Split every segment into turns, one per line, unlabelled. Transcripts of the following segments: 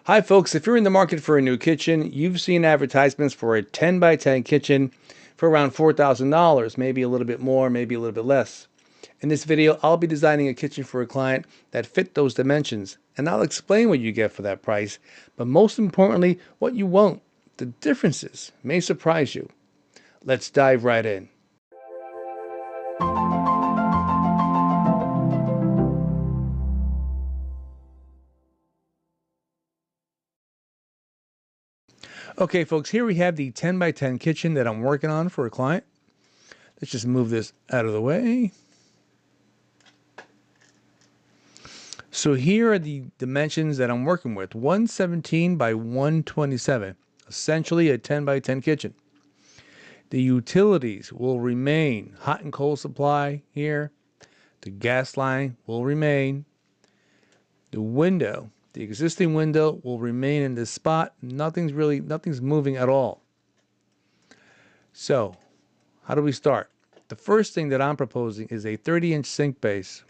Hi, folks. If you're in the market for a new kitchen, you've seen advertisements for a 10 by 10 kitchen for around $4,000, maybe a little bit more, maybe a little bit less. In this video, I'll be designing a kitchen for a client that fit those dimensions, and I'll explain what you get for that price, but most importantly, what you won't. The differences may surprise you. Let's dive right in. Okay, folks, here we have the 10 by 10 kitchen that I'm working on for a client. Let's just move this out of the way. So here are the dimensions that I'm working with. 117 by 127, essentially a 10 by 10 kitchen. The utilities will remain. Hot and cold supply here. The gas line will remain. The window, the existing window will remain in this spot. Nothing's moving at all. So, how do we start? The first thing that I'm proposing is a 30-inch sink base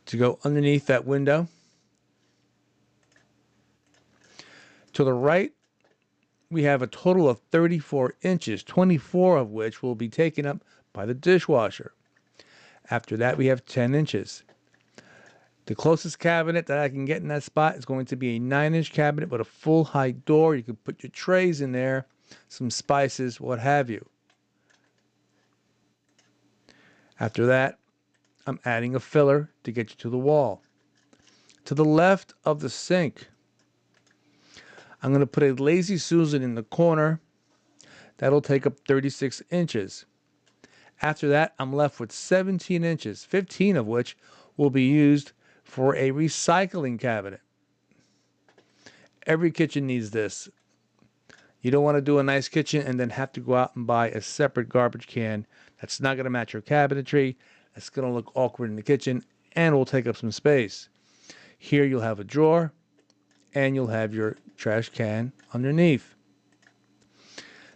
to go underneath that window. To the right, we have a total of 34 inches, 24 of which will be taken up by the dishwasher. After that, we have 10 inches. The closest cabinet that I can get in that spot is going to be a 9-inch cabinet with a full height door. You can put your trays in there, some spices, what have you. After that, I'm adding a filler to get you to the wall. To the left of the sink, I'm going to put a Lazy Susan in the corner. That'll take up 36 inches. After that, I'm left with 17 inches, 15 of which will be used for a recycling cabinet. Every kitchen needs this. You don't want to do a nice kitchen and then have to go out and buy a separate garbage can. That's not going to match your cabinetry. That's going to look awkward in the kitchen and will take up some space. Here you'll have a drawer and you'll have your trash can underneath.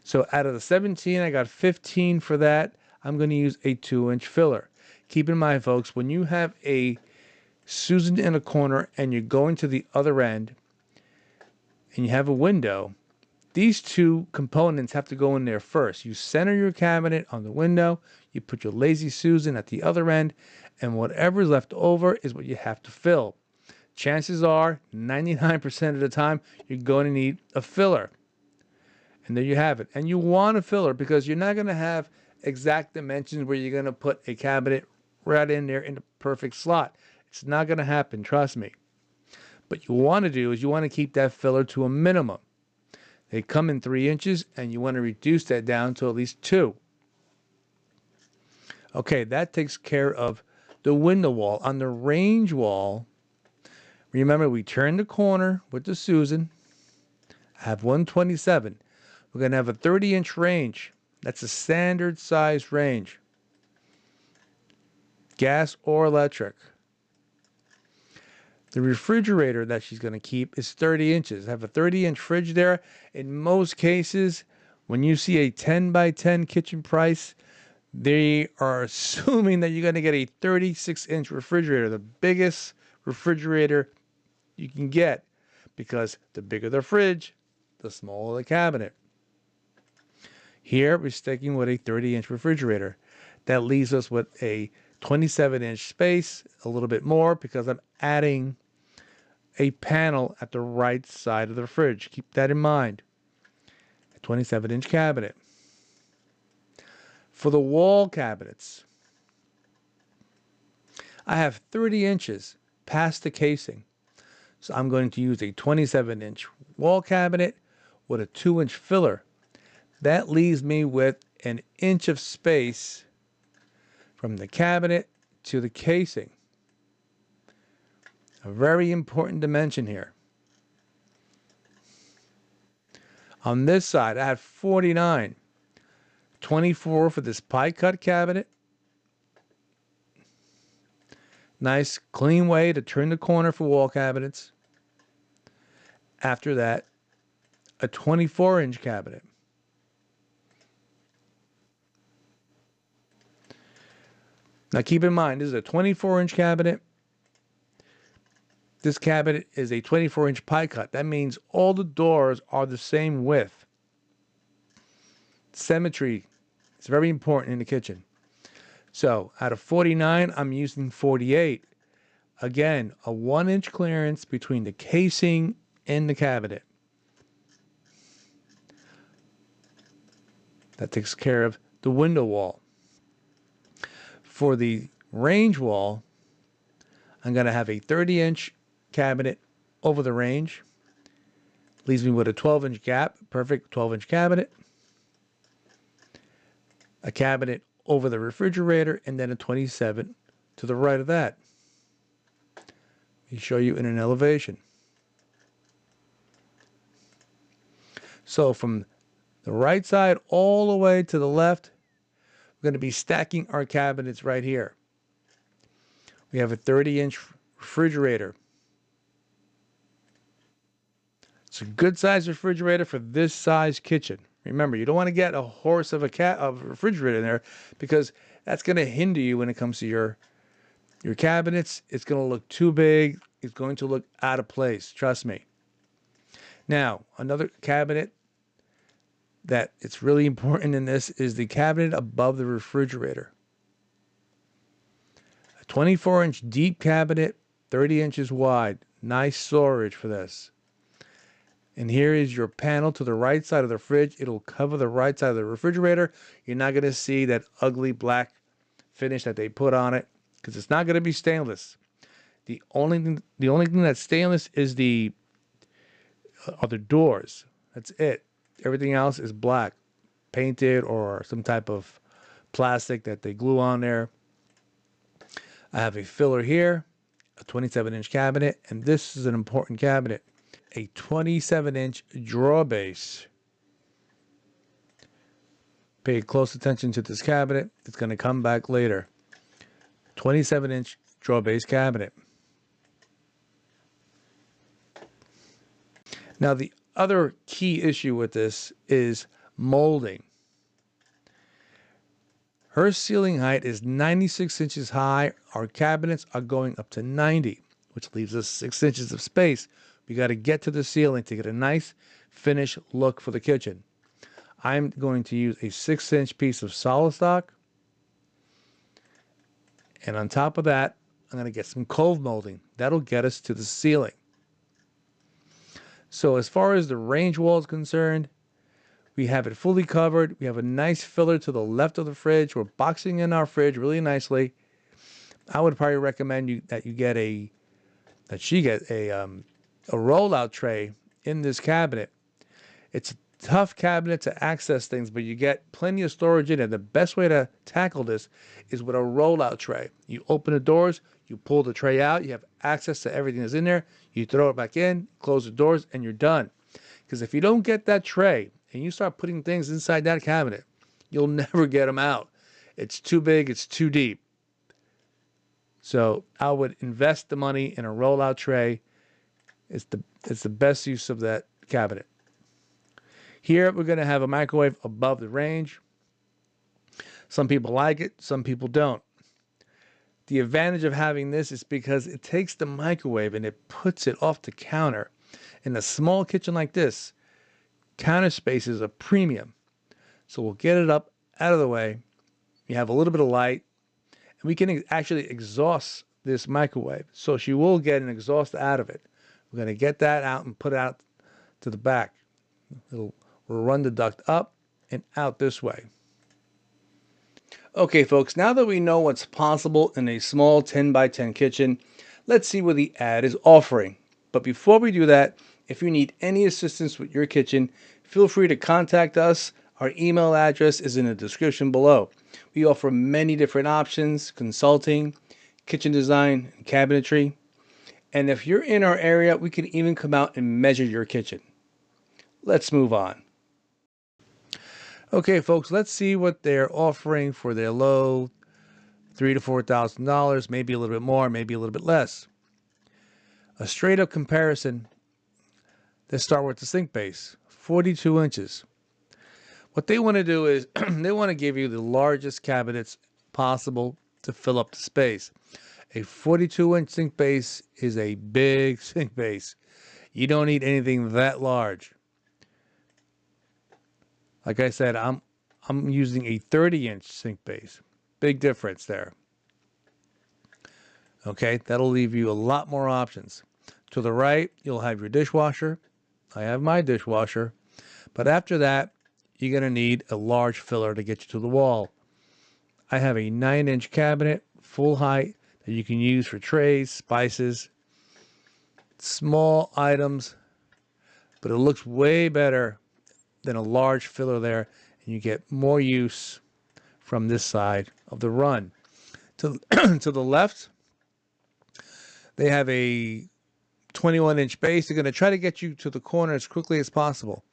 So out of the 17, I got 15 for that. I'm going to use a 2-inch filler. Keep in mind, folks, when you have a Susan in a corner and you're going to the other end and you have a window, these two components have to go in there first. You center your cabinet on the window, you put your Lazy Susan at the other end, and whatever's left over is what you have to fill. Chances are, 99% of the time, you're going to need a filler. And there you have it. And you want a filler because you're not going to have exact dimensions where you're going to put a cabinet right in there in the perfect slot. It's not going to happen, trust me. What you want to do is you want to keep that filler to a minimum. They come in 3 inches, and you want to reduce that down to at least 2. Okay, that takes care of the window wall. On the range wall, remember we turn the corner with the Susan. I have 127. We're going to have a 30-inch range. That's a standard size range. Gas or electric. The refrigerator that she's going to keep is 30 inches. I have a 30-inch fridge there. In most cases, when you see a 10 by 10 kitchen price, they are assuming that you're going to get a 36-inch refrigerator, the biggest refrigerator you can get, because the bigger the fridge, the smaller the cabinet. Here, we're sticking with a 30-inch refrigerator. That leaves us with a 27-inch space, a little bit more, because I'm adding a panel at the right side of the fridge. Keep that in mind. A 27-inch cabinet. For the wall cabinets, I have 30 inches past the casing. So I'm going to use a 27-inch wall cabinet with a 2-inch filler. That leaves me with an inch of space from the cabinet to the casing. A very important dimension here. On this side, I had 49. 24 for this pie cut cabinet. Nice, clean way to turn the corner for wall cabinets. After that, a 24-inch cabinet. Now keep in mind, this is a 24-inch cabinet. This cabinet is a 24-inch pie cut. That means all the doors are the same width. Symmetry is very important in the kitchen. So out of 49, I'm using 48. Again, a 1-inch clearance between the casing and the cabinet. That takes care of the window wall. For the range wall, I'm going to have a 30-inch cabinet over the range. Leaves me with a 12-inch gap, perfect 12-inch cabinet. A cabinet over the refrigerator, and then a 27 to the right of that. Let me show you in an elevation. So from the right side all the way to the left, we're going to be stacking our cabinets right here. We have a 30-inch refrigerator. It's a good size refrigerator for this size kitchen. Remember, you don't want to get a horse of a refrigerator in there, because that's going to hinder you when it comes to your cabinets. It's going to look too big. It's going to look out of place. Trust me. Now, another cabinet that it's really important in this is the cabinet above the refrigerator. A 24-inch deep cabinet, 30 inches wide. Nice storage for this. And here is your panel to the right side of the fridge. It'll cover the right side of the refrigerator. You're not going to see that ugly black finish that they put on it, because it's not going to be stainless. The only thing that's stainless is the other doors. That's it. Everything else is black, painted, or some type of plastic that they glue on there. I have a filler here, a 27-inch cabinet, and this is an important cabinet. A 27-inch drawer base. Pay close attention to this cabinet. It's going to come back later. 27-inch drawer base cabinet. Now, the other key issue with this is molding. Her ceiling height is 96 inches high. Our cabinets are going up to 90, which leaves us 6 inches of space. We got to get to the ceiling to get a nice finished look for the kitchen. I'm going to use a 6-inch piece of solid stock. And on top of that, I'm going to get some cove molding. That'll get us to the ceiling. So as far as the range wall is concerned, we have it fully covered. We have a nice filler to the left of the fridge. We're boxing in our fridge really nicely. I would probably recommend that she get a rollout tray in this cabinet. It's a tough cabinet to access things, but you get plenty of storage in it. The best way to tackle this is with a rollout tray. You open the doors, you pull the tray out, you have access to everything that's in there, you throw it back in, close the doors, and you're done. Because if you don't get that tray and you start putting things inside that cabinet, you'll never get them out. It's too big, it's too deep. So I would invest the money in a rollout tray. It's the best use of that cabinet. Here we're going to have a microwave above the range. Some people like it, some people don't. The advantage of having this is because it takes the microwave and it puts it off the counter. In a small kitchen like this, counter space is a premium. So we'll get it up out of the way. You have a little bit of light, and we can actually exhaust this microwave. So she will get an exhaust out of it. We're going to get that out and put it out to the back. We'll run the duct up and out this way. Okay, folks, now that we know what's possible in a small 10 by 10 kitchen, let's see what the ad is offering. But before we do that, if you need any assistance with your kitchen, feel free to contact us. Our email address is in the description below. We offer many different options: consulting, kitchen design, and cabinetry. And if you're in our area, we can even come out and measure your kitchen. Let's move on. Okay, folks, let's see what they're offering for their low $3,000 to $4,000, maybe a little bit more, maybe a little bit less. A straight up comparison. Let's start with the sink base, 42 inches. What they want to do is they want to give you the largest cabinets possible to fill up the space. A 42-inch sink base is a big sink base. You don't need anything that large. Like I said, I'm using a 30-inch sink base. Big difference there. Okay, that'll leave you a lot more options. To the right, you'll have your dishwasher. I have my dishwasher. But after that, you're going to need a large filler to get you to the wall. I have a 9-inch cabinet, full height, that you can use for trays, spices, small items, but it looks way better than a large filler there, and you get more use from this side of the run. To, to the left, they have a 21-inch base. They're going to try to get you to the corner as quickly as possible.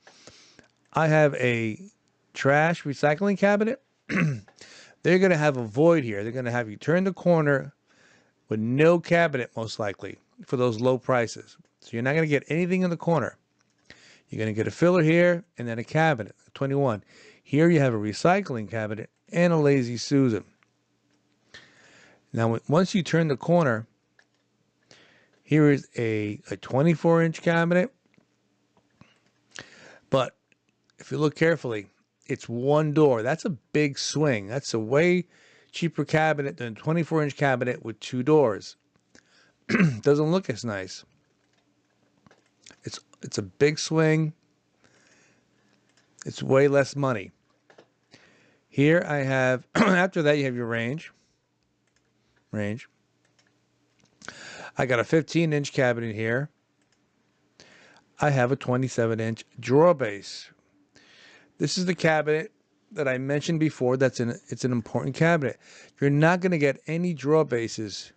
I have a trash recycling cabinet. They're going to have a void here. They're going to have you turn the corner with no cabinet, most likely, for those low prices. So you're not going to get anything in the corner. You're going to get a filler here and then a cabinet, 21. Here you have a recycling cabinet and a Lazy Susan. Now, once you turn the corner, here is a 24-inch cabinet. But if you look carefully, it's one door. That's a big swing. That's a way cheaper cabinet than a 24-inch cabinet with two doors. Doesn't look as nice. It's a big swing. It's way less money. Here I have, after that you have your range. I got a 15-inch cabinet here. I have a 27-inch drawer base. This is the cabinet that I mentioned before. It's an important cabinet. You're not going to get any drawer bases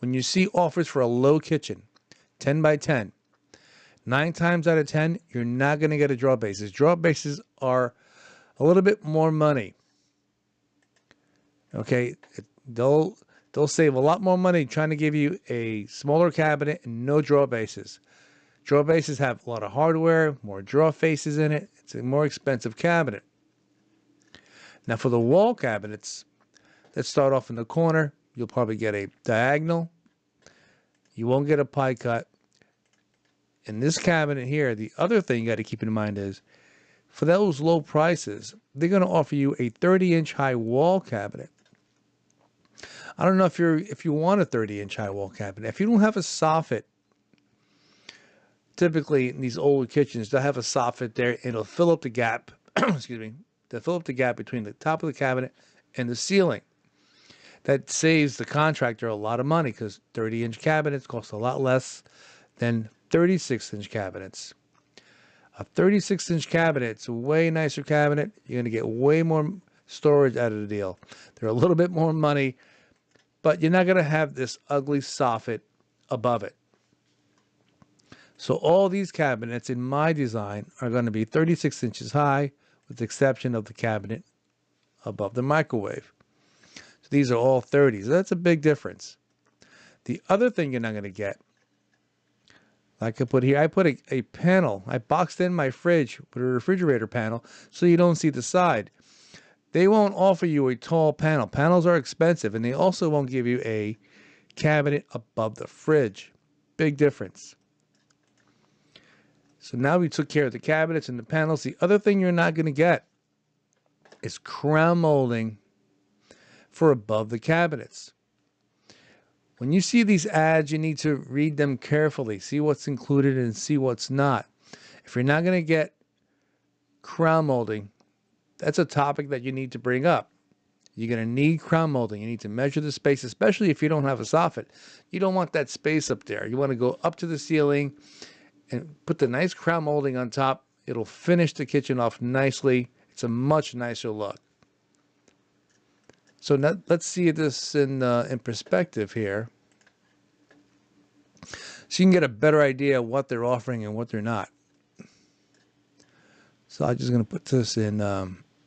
when you see offers for a low kitchen, 10 by 10. 9 times out of 10, you're not going to get a drawer bases. Drawer bases are a little bit more money. Okay, they'll save a lot more money trying to give you a smaller cabinet and no drawer bases. Drawer bases have a lot of hardware, more drawer faces in it. It's a more expensive cabinet. Now for the wall cabinets, let's start off in the corner. You'll probably get a diagonal. You won't get a pie cut. In this cabinet here, the other thing you got to keep in mind is, for those low prices, they're going to offer you a 30-inch high wall cabinet. I don't know if you want a 30-inch high wall cabinet. If you don't have a soffit, typically in these older kitchens, they'll have a soffit there and it'll fill up the gap. Excuse me. They'll fill up the gap between the top of the cabinet and the ceiling. That saves the contractor a lot of money because 30-inch cabinets cost a lot less than 36-inch cabinets. A 36-inch cabinet, it's a way nicer cabinet. You're going to get way more storage out of the deal. They're a little bit more money, but you're not going to have this ugly soffit above it. So all these cabinets in my design are going to be 36 inches high, with the exception of the cabinet above the microwave. So these are all 30s. That's a big difference. The other thing you're not going to get, like I put here, I put a panel. I boxed in my fridge with a refrigerator panel so you don't see the side. They won't offer you a tall panel. Panels are expensive, and they also won't give you a cabinet above the fridge. Big difference. So now we took care of the cabinets and the panels. The other thing you're not going to get is crown molding for above the cabinets. When you see these ads, you need to read them carefully, see what's included and see what's not. If you're not going to get crown molding, that's a topic that you need to bring up. You're going to need crown molding. You need to measure the space, especially if you don't have a soffit. You don't want that space up there. You want to go up to the ceiling and put the nice crown molding on top. It'll finish the kitchen off nicely. It's a much nicer look. So now, let's see this in perspective here, so you can get a better idea of what they're offering and what they're not. So I'm just going to put this in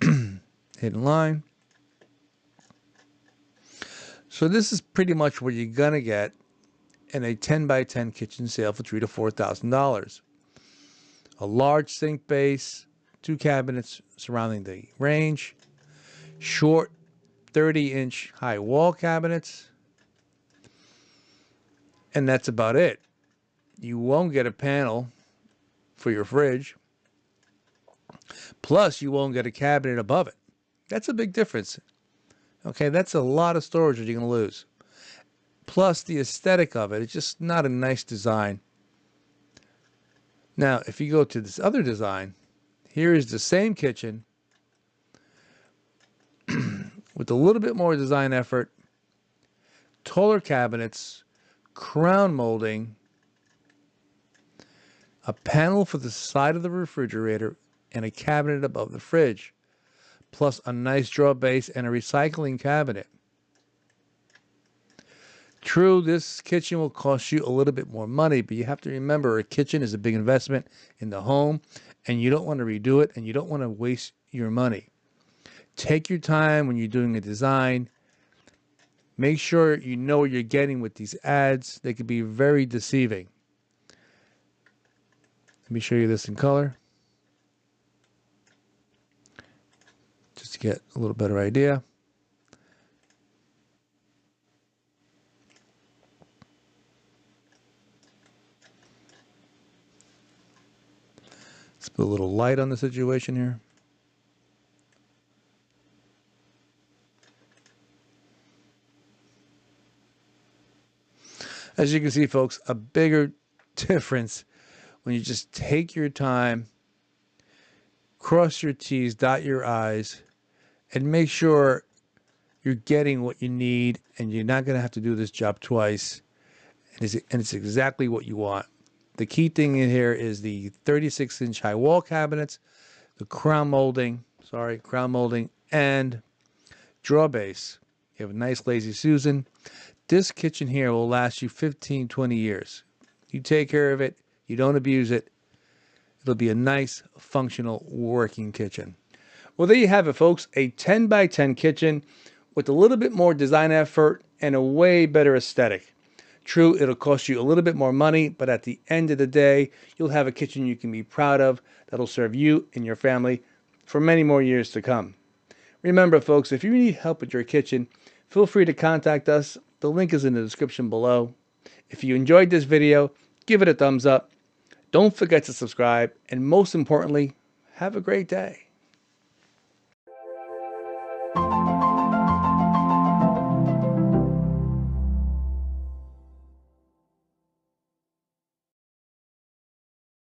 hidden line. So this is pretty much what you're going to get in a 10 by 10 kitchen sale for $3,000 to $4,000. A large sink base, 2 cabinets surrounding the range, short 30-inch high wall cabinets, And that's about it. You won't get a panel for your fridge. Plus, you won't get a cabinet above it. That's a big difference. Okay, that's a lot of storage that you're going to lose. Plus, the aesthetic of it, it's just not a nice design. Now, if you go to this other design, here is the same kitchen with a little bit more design effort, taller cabinets, crown molding, a panel for the side of the refrigerator, and a cabinet above the fridge, plus a nice drawer base and a recycling cabinet. True, this kitchen will cost you a little bit more money, but you have to remember a kitchen is a big investment in the home, and you don't want to redo it, and you don't want to waste your money. Take your time when you're doing a design. Make sure you know what you're getting with these ads. They can be very deceiving. Let me show you this in color, just to get a little better idea. Let's put a little light on the situation here. As you can see, folks, a bigger difference when you just take your time, cross your T's, dot your I's, and make sure you're getting what you need, and you're not going to have to do this job twice. And it's exactly what you want. The key thing in here is the 36-inch high wall cabinets, the crown molding, and drawer base. You have a nice Lazy Susan. This kitchen here will last you 15, 20 years. You take care of it, you don't abuse it, it'll be a nice, functional, working kitchen. Well, there you have it, folks. A 10 by 10 kitchen with a little bit more design effort and a way better aesthetic. True, it'll cost you a little bit more money, but at the end of the day, you'll have a kitchen you can be proud of that'll serve you and your family for many more years to come. Remember, folks, if you need help with your kitchen, feel free to contact us. The link is in the description below. If you enjoyed this video, give it a thumbs up. Don't forget to subscribe, and most importantly, have a great day.